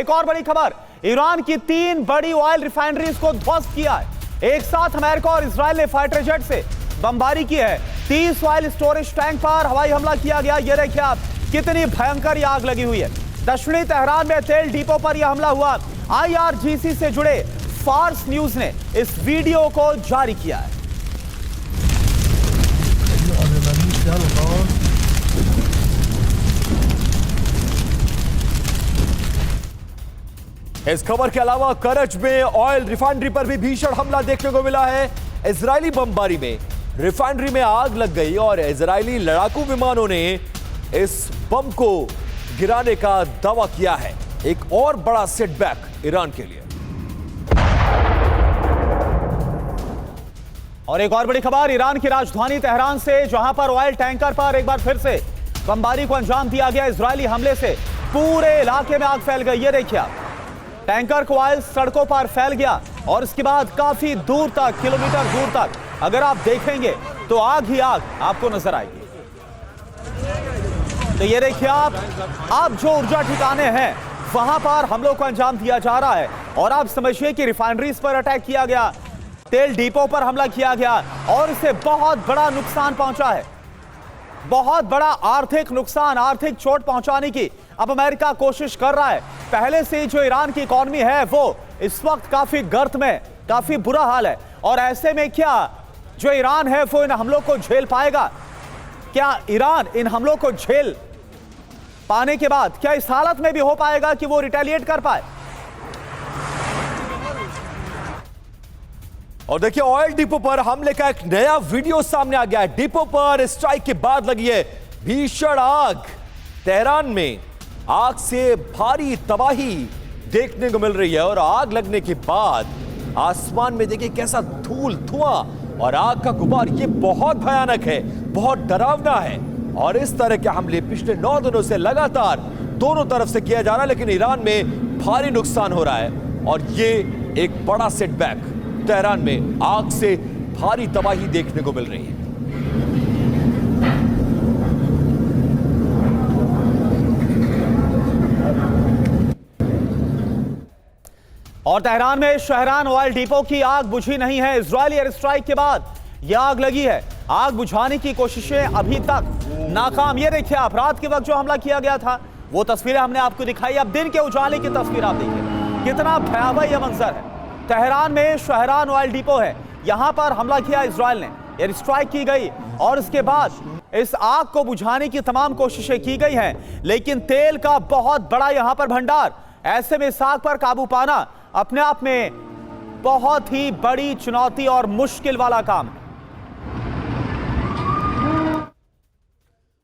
एक और बड़ी खबर, ईरान की 3 बड़ी ऑयल रिफाइनरीज को ध्वस्त किया है। एक साथ अमेरिका और इजराइल ने फाइटर जेट से बमबारी की है। 30 ऑयल स्टोरेज टैंक पर हवाई हमला किया गया। ये देखिए आप, कितनी भयंकर आग लगी हुई है। दक्षिणी तेहरान में तेल डिपो पर यह हमला हुआ। IRGC से जुड़े फार्स न्यूज ने इस वीडियो को जारी किया है। इस खबर के अलावा करज में ऑयल रिफाइनरी पर भी भीषण हमला देखने को मिला है। इजरायली बमबारी में रिफाइनरी में आग लग गई और इजरायली लड़ाकू विमानों ने इस बम को गिराने का दावा किया है। एक और बड़ा सेटबैक ईरान के लिए। और एक और बड़ी खबर ईरान की राजधानी तेहरान से, जहां पर ऑयल टैंकर पर एक बार फिर से बमबारी को अंजाम दिया गया। इजरायली हमले से पूरे इलाके में आग फैल गई। ये देखिए आप, टैंकर को ऑयल सड़कों पर फैल गया और इसके बाद काफी दूर तक, किलोमीटर दूर तक अगर आप देखेंगे तो आग ही आग आपको नजर आएगी। तो ये देखिए आप जो ऊर्जा ठिकाने हैं वहां पर हमलों को अंजाम दिया जा रहा है। और आप समझिए कि रिफाइनरीज पर अटैक किया गया, तेल डिपो पर हमला किया गया और इससे बहुत बड़ा नुकसान पहुंचा है। बहुत बड़ा आर्थिक नुकसान, आर्थिक चोट पहुंचाने की अब अमेरिका कोशिश कर रहा है। पहले से जो ईरान की इकॉनमी है वो इस वक्त काफी गर्त में, काफी बुरा हाल है। और ऐसे में क्या जो ईरान है वो इन हमलों को झेल पाएगा? क्या ईरान इन हमलों को झेल पाने के बाद क्या इस हालत में भी हो पाएगा कि वो रिटेलिएट कर पाए? और देखिए, ऑयल डिपो पर हमले का एक नया वीडियो सामने आ गया है। डिपो पर स्ट्राइक के बाद लगी है भीषण आग। तेहरान में आग से भारी तबाही देखने को मिल रही है और आग लगने के बाद आसमान में देखिए कैसा धूल, धुआं और आग का गुबार। ये बहुत भयानक है, बहुत डरावना है। और इस तरह के हमले पिछले 9 दिनों से लगातार दोनों तरफ से किया जा रहा है, लेकिन ईरान में भारी नुकसान हो रहा है। और ये एक बड़ा सेटबैक, तेहरान में आग से भारी तबाही देखने को मिल रही है। और तेहरान में शहरान ऑयल डिपो की आग बुझी नहीं है। इजरायली एयर स्ट्राइक के बाद यह आग लगी है। आग बुझाने की कोशिशें अभी तक नाकाम। ये देखिए आप, रात के वक्त जो हमला किया गया था वो तस्वीरें हमने आपको दिखाई। अब दिन के उजाले की तस्वीर आप देखिए, कितना भयावह यह मंजर है। तेहरान में शहरान ऑयल डिपो है, यहां पर हमला किया इजराइल ने, एयर स्ट्राइक की गई और इसके बाद इस आग को बुझाने की तमाम कोशिशें की गई हैं, लेकिन तेल का बहुत बड़ा यहां पर भंडार। ऐसे में इस आग पर काबू पाना अपने आप में बहुत ही बड़ी चुनौती और मुश्किल वाला काम है।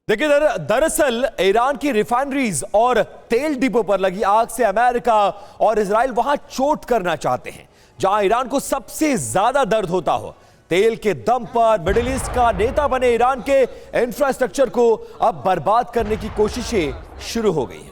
देखिए, दरअसल ईरान की रिफाइनरीज और तेल डिपो पर लगी आग से अमेरिका और इजराइल वहां चोट करना चाहते हैं, जहां ईरान को सबसे ज्यादा दर्द होता हो। तेल के दम पर मिडिल ईस्ट का नेता बने ईरान के इंफ्रास्ट्रक्चर को अब बर्बाद करने की कोशिशें शुरू हो गई हैं।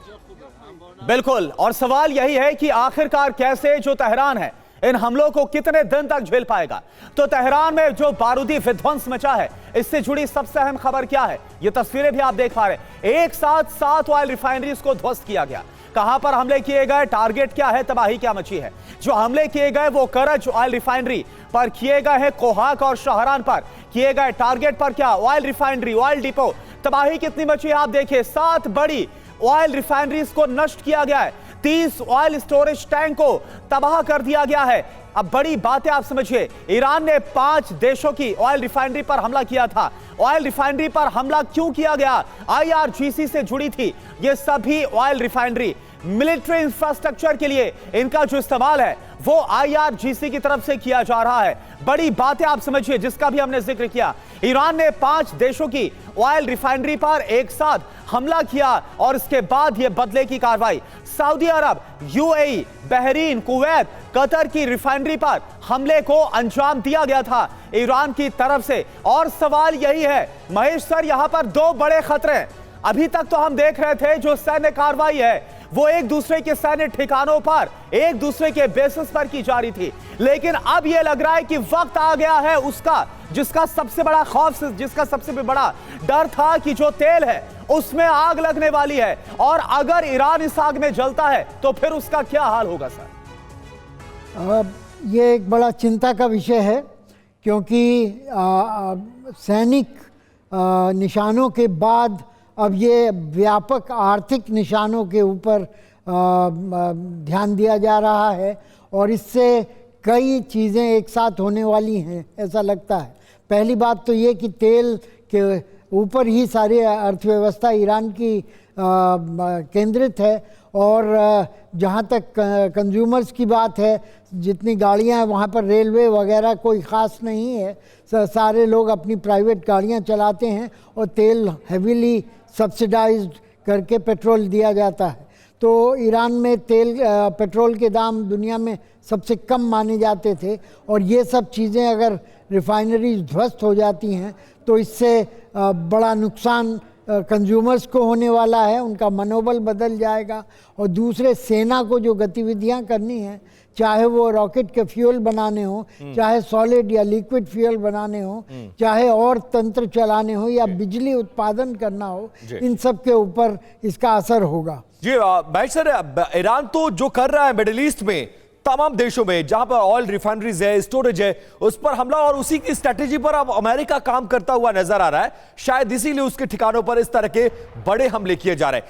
बिल्कुल, और सवाल यही है कि आखिरकार कैसे जो तेहरान है इन हमलों को कितने दिन तक झेल पाएगा। तो तेहरान में जो बारूदी विध्वंस मचा है, इससे जुड़ी सबसे अहम खबर क्या है? ये तस्वीरें भी आप देख पा रहे हैं। एक साथ 7 ऑयल रिफाइनरीज को ध्वस्त किया गया। कहां पर हमले किए गए, टारगेट क्या है, तबाही क्या मची है? जो हमले किए गए वो करज ऑयल रिफाइनरी पर किए गए हैं, कोहाक और शहरान पर किए गए। टारगेट पर क्या, ऑयल रिफाइनरी, ऑयल डिपो। तबाही कितनी मची है आप देखिए, 7 बड़ी ऑयल रिफाइनरीज को नष्ट किया गया है। 30 ऑयल स्टोरेज टैंक को तबाह कर दिया गया है। अब बड़ी बातें आप समझिए, ईरान ने 5 देशों की ऑयल रिफाइनरी पर हमला किया था। ऑयल रिफाइनरी पर हमला क्यों किया गया? IRGC से जुड़ी थी ये सभी ऑयल रिफाइनरी। मिलिट्री इंफ्रास्ट्रक्चर के लिए इनका जो इस्तेमाल है वो IRGC की तरफ से किया जा रहा है। बड़ी बातें आप समझिए, जिसका भी हमने जिक्र किया। ईरान ने 5 देशों की ऑयल रिफाइनरी पर एक साथ हमला किया और इसके बाद यह बदले की कार्रवाई। सऊदी अरब, UAE, बहरीन, कुवैत, कतर की रिफाइनरी पर हमले को अंजाम दिया गया था ईरान की तरफ से। और सवाल यही है महेश सर, यहां पर 2 बड़े खतरे हैं। अभी तक तो हम देख रहे थे जो सैन्य कार्रवाई है वो एक दूसरे के सैन्य ठिकानों पर एक दूसरे के बेसिस पर की जा रही थी। लेकिन अब यह लग रहा है कि वक्त आ गया है उसका, जिसका सबसे बड़ा खौफ, जिसका सबसे बड़ा डर था कि जो तेल है उसमें आग लगने वाली है, और अगर ईरान इस आग में जलता है तो फिर उसका क्या हाल होगा सर? ये एक बड़ा चिंता का विषय है, क्योंकि सैनिक निशानों के बाद अब ये व्यापक आर्थिक निशानों के ऊपर ध्यान दिया जा रहा है, और इससे कई चीज़ें एक साथ होने वाली हैं ऐसा लगता है। पहली बात तो ये कि तेल के ऊपर ही सारी अर्थव्यवस्था ईरान की केंद्रित है, और जहाँ तक कंज्यूमर्स की बात है, जितनी गाड़ियाँ हैं वहाँ पर रेलवे वगैरह कोई ख़ास नहीं है, सारे लोग अपनी प्राइवेट गाड़ियाँ चलाते हैं और तेल हेवीली सब्सिडाइज्ड करके पेट्रोल दिया जाता है। तो ईरान में पेट्रोल के दाम दुनिया में सबसे कम माने जाते थे, और ये सब चीज़ें अगर रिफाइनरीज ध्वस्त हो जाती हैं तो इससे बड़ा नुकसान कंज्यूमर्स को होने वाला है, उनका मनोबल बदल जाएगा। और दूसरे, सेना को जो गतिविधियां करनी है, चाहे वो रॉकेट के फ्यूल बनाने हो, चाहे सॉलिड या लिक्विड फ्यूल बनाने हो, चाहे और तंत्र चलाने हो या बिजली उत्पादन करना हो, इन सब के ऊपर इसका असर होगा। जी महेश सर, ईरान तो जो कर रहा है मिडिल ईस्ट में तमाम देशों में जहां पर ऑयल रिफाइनरीज है, स्टोरेज है, उस पर हमला, और उसी की स्ट्रेटेजी पर अब अमेरिका काम करता हुआ नजर आ रहा है। शायद इसीलिए उसके ठिकानों पर इस तरह के बड़े हमले किए जा रहे हैं।